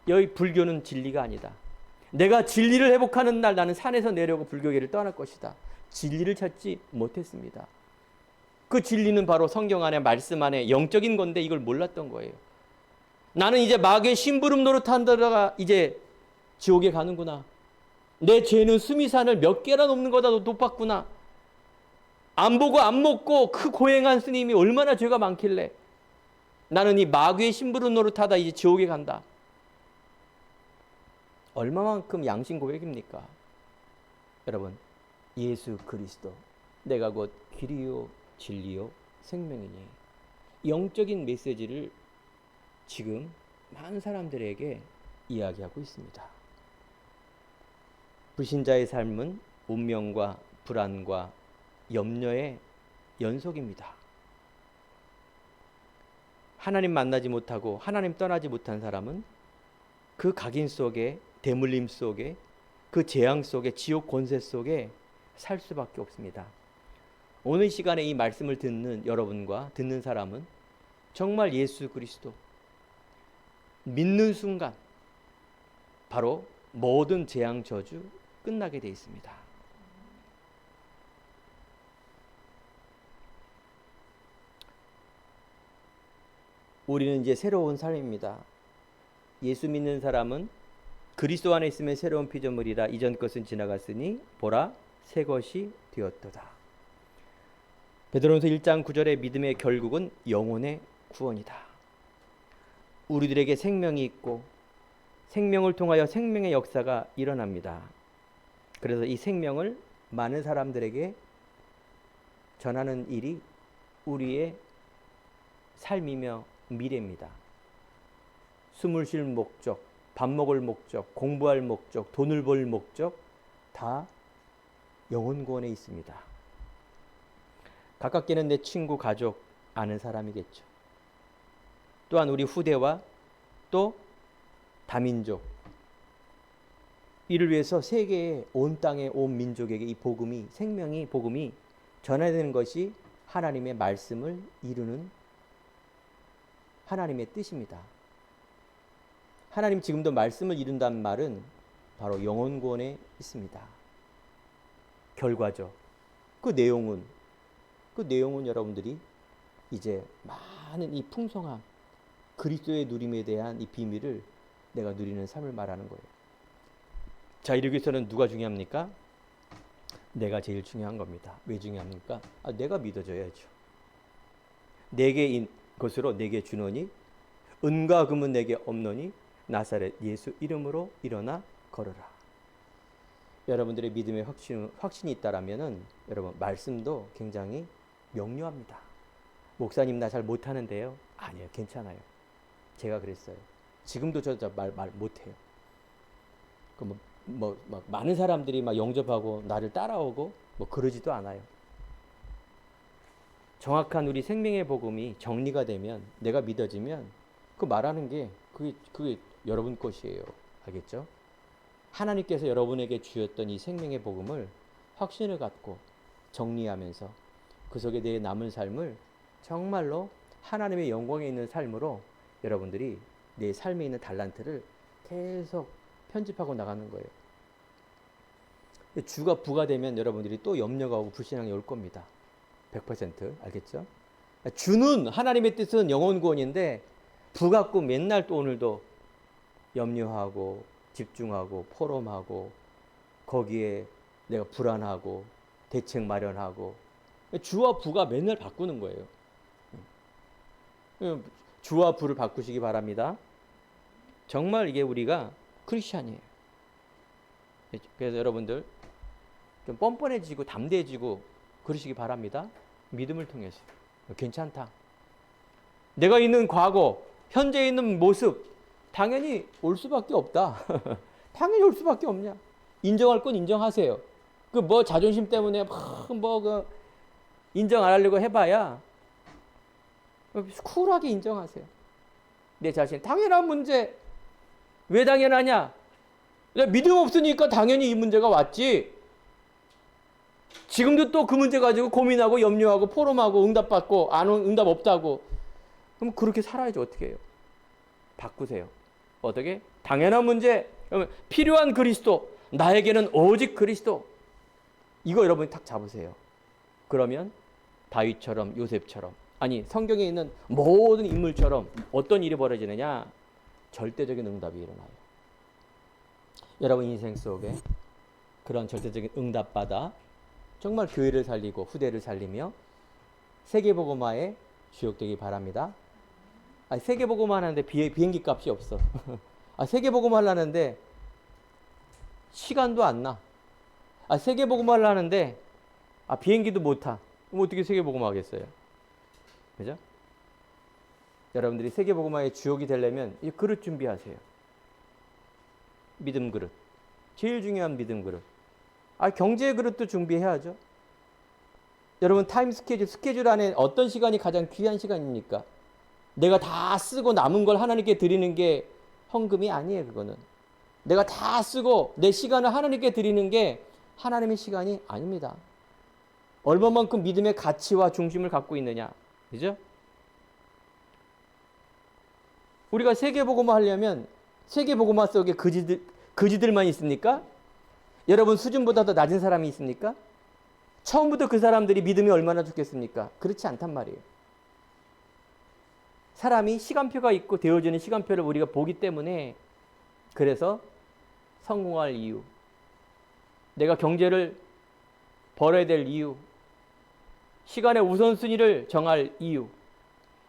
여기 불교는 진리가 아니다. 내가 진리를 회복하는 날 나는 산에서 내려오고 불교계를 떠날 것이다. 진리를 찾지 못했습니다. 그 진리는 바로 성경 안에 말씀 안에 영적인 건데 이걸 몰랐던 거예요. 나는 이제 마귀의 심부름 노릇하다가 이제 지옥에 가는구나. 내 죄는 수미산을 몇 개나 넘는 거다 높았구나. 안 보고 안 먹고 그 고행한 스님이 얼마나 죄가 많길래 나는 이 마귀의 심부름 노릇하다 이제 지옥에 간다. 얼마만큼 양심 고백입니까? 여러분, 예수 그리스도 내가 곧 길이요 진리요 생명이니, 영적인 메시지를 지금 많은 사람들에게 이야기하고 있습니다. 불신자의 삶은 운명과 불안과 염려의 연속입니다. 하나님 만나지 못하고 하나님 떠나지 못한 사람은 그 각인 속에, 대물림 속에, 그 재앙 속에, 지옥 권세 속에 살 수밖에 없습니다. 오늘 시간에 이 말씀을 듣는 여러분과 듣는 사람은 정말 예수 그리스도 믿는 순간 바로 모든 재앙 저주 끝나게 되어 있습니다. 우리는 이제 새로운 삶입니다. 예수 믿는 사람은 그리스도 안에 있으면 새로운 피조물이라 이전 것은 지나갔으니 보라 새 것이 되었도다. 베드로전서 1장 9절의 믿음의 결국은 영혼의 구원이다. 우리들에게 생명이 있고 생명을 통하여 생명의 역사가 일어납니다. 그래서 이 생명을 많은 사람들에게 전하는 일이 우리의 삶이며 미래입니다. 숨을 쉴 목적, 밥 먹을 목적, 공부할 목적, 돈을 벌 목적 다 영혼 구원에 있습니다. 가깝게는 내 친구, 가족, 아는 사람이겠죠. 또한 우리 후대와 또 다민족, 이를 위해서 세계의 온 땅의 온 민족에게 이 복음이, 생명이, 복음이 전해되는 것이 하나님의 말씀을 이루는 하나님의 뜻입니다. 하나님 지금도 말씀을 이룬다는 말은 바로 영혼 구원에 있습니다. 결과죠. 그 내용은 여러분들이 이제 많은 이 풍성함, 그리스도의 누림에 대한 이 비밀을 내가 누리는 삶을 말하는 거예요. 자, 이러기 위해서는 누가 중요합니까? 내가 제일 중요한 겁니다. 왜 중요합니까? 내가 믿어줘야죠. 내게 것으로 내게 주노니 은과 금은 내게 없노니 나사렛 예수 이름으로 일어나 걸어라. 여러분들의 믿음의 확신이 있다라면은 여러분 말씀도 굉장히 명료합니다. 목사님 나 잘 못하는데요. 아니에요, 괜찮아요. 제가 그랬어요. 지금도 저 말 못해요. 막 많은 사람들이 막 영접하고 나를 따라오고 뭐 그러지도 않아요. 정확한 우리 생명의 복음이 정리가 되면, 내가 믿어지면 그 말하는 게 그게 여러분 것이에요. 알겠죠? 하나님께서 여러분에게 주셨던 이 생명의 복음을 확신을 갖고 정리하면서 그 속에 내 남은 삶을 정말로 하나님의 영광에 있는 삶으로 여러분들이 내 삶에 있는 달란트를 계속 편집하고 나가는 거예요. 주가 부가 되면 여러분들이 또 염려가 오고 불신앙이 올 겁니다. 100% 알겠죠? 주는 하나님의 뜻은 영혼 구원인데 부 갖고 맨날 또 오늘도 염려하고 집중하고 포럼하고 거기에 내가 불안하고 대책 마련하고 주와 부가 맨날 바꾸는 거예요. 주와 부를 바꾸시기 바랍니다. 정말 이게 우리가 크리스찬이에요. 그래서 여러분들 좀 뻔뻔해지고 담대해지고 그러시기 바랍니다. 믿음을 통해서. 괜찮다. 내가 있는 과거, 현재 있는 모습 당연히 올 수밖에 없다. 당연히 올 수밖에 없냐. 인정할 건 인정하세요. 그 뭐 자존심 때문에 인정 안 하려고 해봐야 쿨하게 인정하세요. 내 자신 당연한 문제. 왜 당연하냐? 믿음 없으니까 당연히 이 문제가 왔지. 지금도 또 그 문제 가지고 고민하고 염려하고 포럼하고 응답받고 응답 없다고. 그럼 그렇게 살아야지 어떻게 해요? 바꾸세요. 어떻게? 당연한 문제. 그러면 필요한 그리스도. 나에게는 오직 그리스도. 이거 여러분이 탁 잡으세요. 그러면 다윗처럼 요셉처럼 아니 성경에 있는 모든 인물처럼 어떤 일이 벌어지느냐? 절대적인 응답이 일어나요. 여러분 인생 속에 그런 절대적인 응답받아 정말 교회를 살리고 후대를 살리며 세계복음화에 주역되기 바랍니다. 세계복음화 하는데 비행기 값이 없어. 세계복음화 하려는데 시간도 안 나. 세계복음화 하려는데 비행기도 못 타. 그럼 어떻게 세계복음화 하겠어요? 그죠? 여러분들이 세계복음화의 주역이 되려면 이 그릇 준비하세요. 믿음 그릇. 제일 중요한 믿음 그릇. 경제 그릇도 준비해야죠. 여러분 타임 스케줄 안에 어떤 시간이 가장 귀한 시간입니까? 내가 다 쓰고 남은 걸 하나님께 드리는 게 헌금이 아니에요. 그거는. 내가 다 쓰고 내 시간을 하나님께 드리는 게 하나님의 시간이 아닙니다. 얼마만큼 믿음의 가치와 중심을 갖고 있느냐. 그죠? 우리가 세계복음화 하려면 세계복음화 속에 거지들만 있습니까? 여러분 수준보다 더 낮은 사람이 있습니까? 처음부터 그 사람들이 믿음이 얼마나 좋겠습니까? 그렇지 않단 말이에요. 사람이 시간표가 있고 되어지는 시간표를 우리가 보기 때문에 그래서 성공할 이유, 내가 경제를 벌어야 될 이유, 시간의 우선순위를 정할 이유,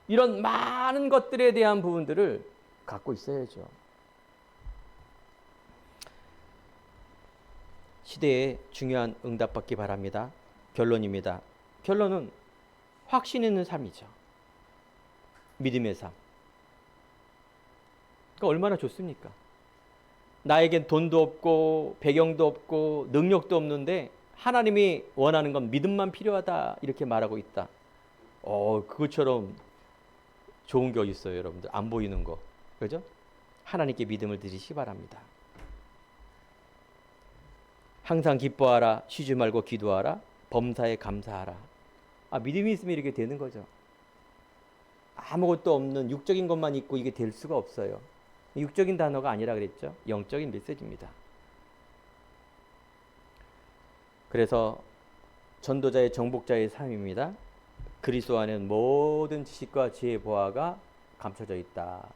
이런 많은 것들에 대한 부분들을 갖고 있어야죠. 시대에 중요한 응답받기 바랍니다. 결론입니다. 결론은 확신 있는 삶이죠. 믿음의 삶. 그러니까 얼마나 좋습니까? 나에겐 돈도 없고 배경도 없고 능력도 없는데 하나님이 원하는 건 믿음만 필요하다 이렇게 말하고 있다. 그것처럼 좋은 게 어디 있어요, 여러분들? 안 보이는 거. 그죠? 하나님께 믿음을 드리시기 바랍니다. 항상 기뻐하라, 쉬지 말고 기도하라, 범사에 감사하라. 믿음이 있으면 이렇게 되는 거죠. 아무것도 없는 육적인 것만 있고 이게 될 수가 없어요. 육적인 단어가 아니라 그랬죠. 영적인 메시지입니다. 그래서 전도자의 정복자의 삶입니다. 그리스도 안에는 모든 지식과 지혜의 보화가 감춰져 있다.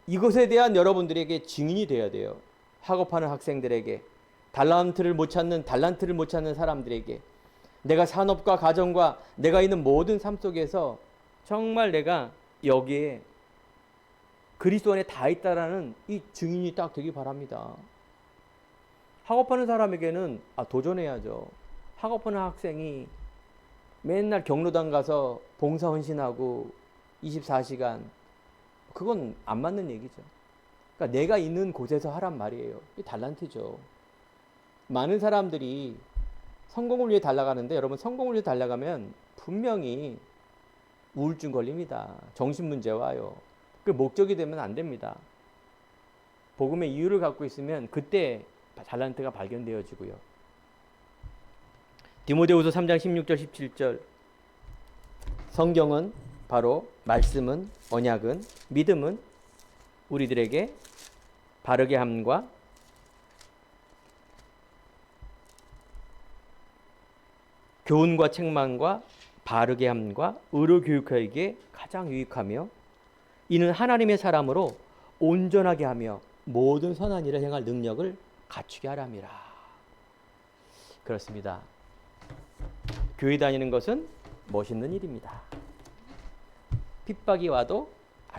이것에 대한 여러분들에게 증인이 되어야 돼요. 학업하는 학생들에게, 달란트를 못 찾는 사람들에게, 내가 산업과 가정과 내가 있는 모든 삶 속에서 정말 내가 여기에 그리스도 안에 다 있다라는 이 증인이 딱 되기 바랍니다. 학업하는 사람에게는 도전해야죠. 학업하는 학생이 맨날 경로당 가서 봉사 헌신하고 24시간, 그건 안 맞는 얘기죠. 그러니까 내가 있는 곳에서 하란 말이에요. 이 달란트죠. 많은 사람들이 성공을 위해 달려가는데 여러분 성공을 위해 달려가면 분명히 우울증 걸립니다. 정신문제 와요. 그 목적이 되면 안 됩니다. 복음의 이유를 갖고 있으면 그때 달란트가 발견되어지고요. 디모데후서 3장 16절 17절 성경은 바로 말씀은 언약은 믿음은 우리들에게 바르게 함과 교훈과 책망과 바르게 함과 의로 교육하기에 가장 유익하며 이는 하나님의 사람으로 온전하게 하며 모든 선한 일을 행할 능력을 갖추게 하람이라. 그렇습니다. 교회 다니는 것은 멋있는 일입니다. 핍박이 와도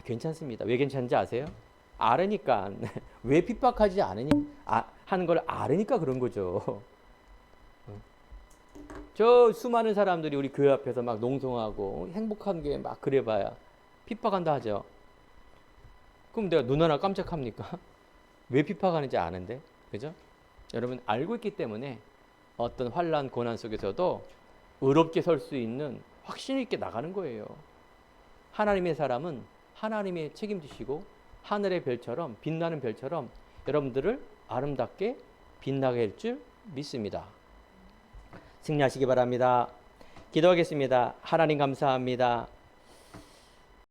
괜찮습니다. 왜 괜찮은지 아세요? 알으니까. 왜 핍박하지 않으니 하는 걸 알으니까 그런 거죠. 저 수많은 사람들이 우리 교회 앞에서 막 농성하고 행복한 게 막 그래봐야 핍박한다 하죠. 그럼 내가 눈 하나 깜짝합니까? 왜 핍박하는지 아는데, 그죠? 여러분 알고 있기 때문에 어떤 환난 고난 속에서도 의롭게 설 수 있는 확신 있게 나가는 거예요. 하나님의 사람은 하나님이 책임지시고 하늘의 별처럼 빛나는 별처럼 여러분들을 아름답게 빛나게 할 줄 믿습니다. 승리하시기 바랍니다. 기도하겠습니다. 하나님 감사합니다.